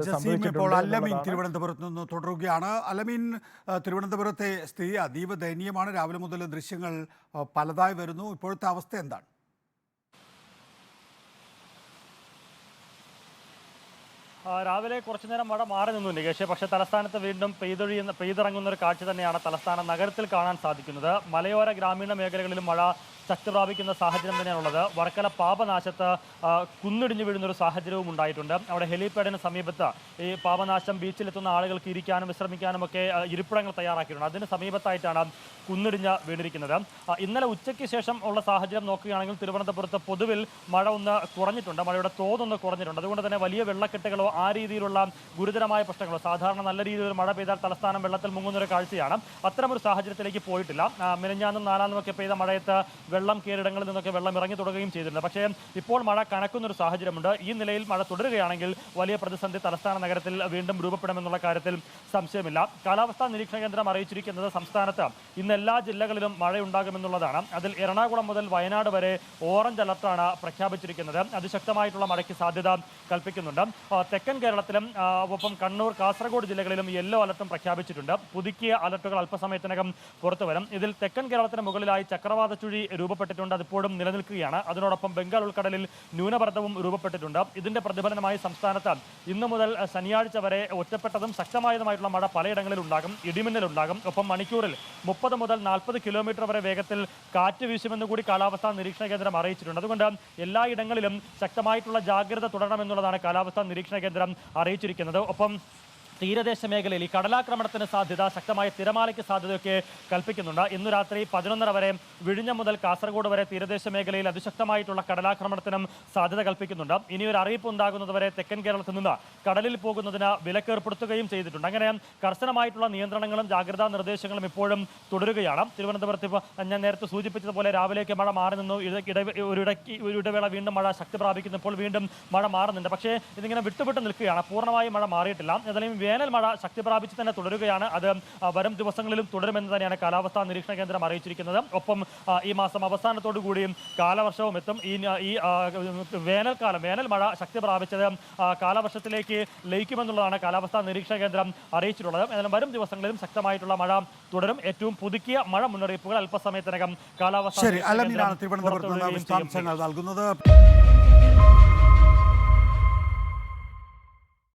ജസീം ഇപ്പോൾ അല്ലമീൻ എന്നുള്ളതാണ്. തിരുവനന്തപുരത്ത് നിന്ന് തുടരുകയാണ്. അല്ലമീൻ, തിരുവനന്തപുരത്തെ സ്ഥിതി അതീവ ദയനീയമാണ്. രാവിലെ മുതൽ ദൃശ്യങ്ങൾ പലതായി വരുന്നു. ഇപ്പോഴത്തെ അവസ്ഥ എന്താണ്? രാവിലെ കുറച്ചു നേരം മഴ മാറി നിന്നു നികേഷ്. പക്ഷേ തലസ്ഥാനത്ത് വീണ്ടും പെയ്തിറങ്ങുന്ന ഒരു കാഴ്ച തന്നെയാണ് തലസ്ഥാന നഗരത്തിൽ കാണാൻ സാധിക്കുന്നത്. മലയോര ഗ്രാമീണ മേഖലകളിലും മഴ ശക്തി പ്രാപിക്കുന്ന സാഹചര്യം തന്നെയാണുള്ളത്. വർക്കല പാപനാശത്ത് കുന്നിടിഞ്ഞു വീഴുന്നൊരു സാഹചര്യവും ഉണ്ടായിട്ടുണ്ട്. അവിടെ ഹെലിപാഡിന് സമീപത്ത് ഈ പാപനാശം ബീച്ചിലെത്തുന്ന ആളുകൾക്ക് ഇരിക്കാനും വിശ്രമിക്കാനും ഒക്കെ ഇരിപ്പിടങ്ങൾ തയ്യാറാക്കിയിട്ടുണ്ട്. അതിന് സമീപത്തായിട്ടാണ് കുന്നിടിഞ്ഞ് വീണിരിക്കുന്നത്. ഇന്നലെ ഉച്ചയ്ക്ക് ശേഷം ഉള്ള സാഹചര്യം നോക്കുകയാണെങ്കിൽ തിരുവനന്തപുരത്ത് പൊതുവിൽ മഴ ഒന്ന് കുറഞ്ഞിട്ടുണ്ട്. മഴയുടെ തോതൊന്ന് കുറഞ്ഞിട്ടുണ്ട്. അതുകൊണ്ട് തന്നെ വലിയ വെള്ളക്കെട്ടുകളോ ആ രീതിയിലുള്ള ഗുരുതരമായ പ്രശ്നങ്ങളോ, സാധാരണ നല്ല രീതിയിൽ മഴ പെയ്താൽ തലസ്ഥാനം വെള്ളത്തിൽ മുങ്ങുന്നൊരു കാഴ്ചയാണ്. അത്തരമൊരു സാഹചര്യത്തിലേക്ക് പോയിട്ടില്ല. മിനിഞ്ഞാന്നും നാലാന്നുമൊക്കെ പെയ്ത മഴയത്ത് വെള്ളം കയറിടങ്ങളിൽ നിന്നൊക്കെ വെള്ളം ഇറങ്ങി തുടങ്ങുകയും ചെയ്തിട്ടുണ്ട്. പക്ഷേ ഇപ്പോൾ മഴ കനക്കുന്നൊരു സാഹചര്യമുണ്ട്. ഈ നിലയിൽ മഴ തുടരുകയാണെങ്കിൽ വലിയ പ്രതിസന്ധി തലസ്ഥാന നഗരത്തിൽ വീണ്ടും രൂപപ്പെടുമെന്നുള്ള കാര്യത്തിൽ സംശയമില്ല. കാലാവസ്ഥാ നിരീക്ഷണ കേന്ദ്രം അറിയിച്ചിരിക്കുന്നത് സംസ്ഥാനത്ത് ഇന്ന് എല്ലാ ജില്ലകളിലും മഴയുണ്ടാകുമെന്നുള്ളതാണ്. അതിൽ എറണാകുളം മുതൽ വയനാട് വരെ ഓറഞ്ച് അലർട്ടാണ് പ്രഖ്യാപിച്ചിരിക്കുന്നത്. അതിശക്തമായിട്ടുള്ള മഴയ്ക്ക് സാധ്യത കൽപ്പിക്കുന്നുണ്ട്. തെക്കൻ കേരളത്തിലും ഒപ്പം കണ്ണൂർ, കാസർഗോഡ് ജില്ലകളിലും യെല്ലോ അലർട്ടും പ്രഖ്യാപിച്ചിട്ടുണ്ട്. പുതുക്കിയ അലർട്ടുകൾ അല്പസമയത്തിനകം പുറത്തു വരും. ഇതിൽ തെക്കൻ കേരളത്തിന് മുകളിലായി ചക്രവാത ചുഴി രൂപപ്പെട്ടിട്ടുണ്ട്. അതിപ്പോഴും നിലനിൽക്കുകയാണ്. അതിനോടൊപ്പം ബംഗാൾ ഉൾക്കടലിൽ ന്യൂനമർദ്ദവും രൂപപ്പെട്ടിട്ടുണ്ട്. ഇതിന്റെ പ്രതിഫലനമായി സംസ്ഥാനത്ത് ഇന്നു മുതൽ ശനിയാഴ്ച വരെ ഒറ്റപ്പെട്ടതും ശക്തമായതുമായിട്ടുള്ള മഴ പലയിടങ്ങളിൽ ഉണ്ടാകും. ഇടിമിന്നലുണ്ടാകും. ഒപ്പം മണിക്കൂറിൽ 30 മുതൽ 40 കിലോമീറ്റർ വരെ വേഗത്തിൽ കാറ്റ് വീശുമെന്ന് കൂടി കാലാവസ്ഥാ നിരീക്ഷണ കേന്ദ്രം അറിയിച്ചിട്ടുണ്ട്. അതുകൊണ്ട് എല്ലായിടങ്ങളിലും ശക്തമായിട്ടുള്ള ജാഗ്രത തുടരണമെന്നുള്ളതാണ് കാലാവസ്ഥാ നിരീക്ഷണ കേന്ദ്രം അറിയിച്ചിരിക്കുന്നത്. ഒപ്പം തീരദേശ മേഖലയിൽ ഈ കടലാക്രമണത്തിന് സാധ്യത, ശക്തമായ തിരമാലയ്ക്ക് സാധ്യതയൊക്കെ കൽപ്പിക്കുന്നുണ്ട്. ഇന്ന് രാത്രി 11:30 വരെ വിഴിഞ്ഞം മുതൽ കാസർഗോഡ് വരെ തീരദേശ മേഖലയിൽ അതിശക്തമായിട്ടുള്ള കടലാക്രമണത്തിനും സാധ്യത കൽപ്പിക്കുന്നുണ്ട്. ഇനിയൊരു അറിയിപ്പ് ഉണ്ടാകുന്നതുവരെ തെക്കൻ കേരളത്തിൽ നിന്ന് കടലിൽ പോകുന്നതിന് വിലക്കേർപ്പെടുത്തുകയും ചെയ്തിട്ടുണ്ട്. അങ്ങനെ കർശനമായിട്ടുള്ള നിയന്ത്രണങ്ങളും ജാഗ്രതാ നിർദ്ദേശങ്ങളും ഇപ്പോഴും തുടരുകയാണ്. തിരുവനന്തപുരത്ത് ഞാൻ നേരത്തെ സൂചിപ്പിച്ചതുപോലെ രാവിലേക്ക് മഴ മാറി നിന്നു. ഒരു ഇടവേള വീണ്ടും മഴ ശക്തി പ്രാപിക്കുന്നു. ഇപ്പോൾ വീണ്ടും മഴ മാറുന്നുണ്ട്. പക്ഷേ ഇതിങ്ങനെ വിട്ടുവിട്ട് നിൽക്കുകയാണ്. പൂർണ്ണമായും മഴ മാറിയിട്ടില്ല. ഏതായാലും വേനൽ മഴ ശക്തി പ്രാപിച്ച് തന്നെ തുടരുകയാണ്. അത് വരും ദിവസങ്ങളിലും തുടരുമെന്ന് തന്നെയാണ് കാലാവസ്ഥാ നിരീക്ഷണ കേന്ദ്രം അറിയിച്ചിരിക്കുന്നത്. ഒപ്പം ഈ മാസം അവസാനത്തോടു കൂടിയും കാലവർഷവും എത്തും. ഈ വേനൽ മഴ ശക്തി പ്രാപിച്ചത് കാലവർഷത്തിലേക്ക് ലയിക്കുമെന്നുള്ളതാണ് കാലാവസ്ഥാ നിരീക്ഷണ കേന്ദ്രം അറിയിച്ചിട്ടുള്ളത്. ഏതായാലും വരും ദിവസങ്ങളിലും ശക്തമായിട്ടുള്ള മഴ തുടരും. ഏറ്റവും പുതുക്കിയ മഴ മുന്നറിയിപ്പുകൾ അല്പസമയത്തിനകം കാലാവസ്ഥാ തിരുവനന്തപുരത്ത് നിന്ന് വിശദാംശങ്ങൾ നൽകുന്നത്.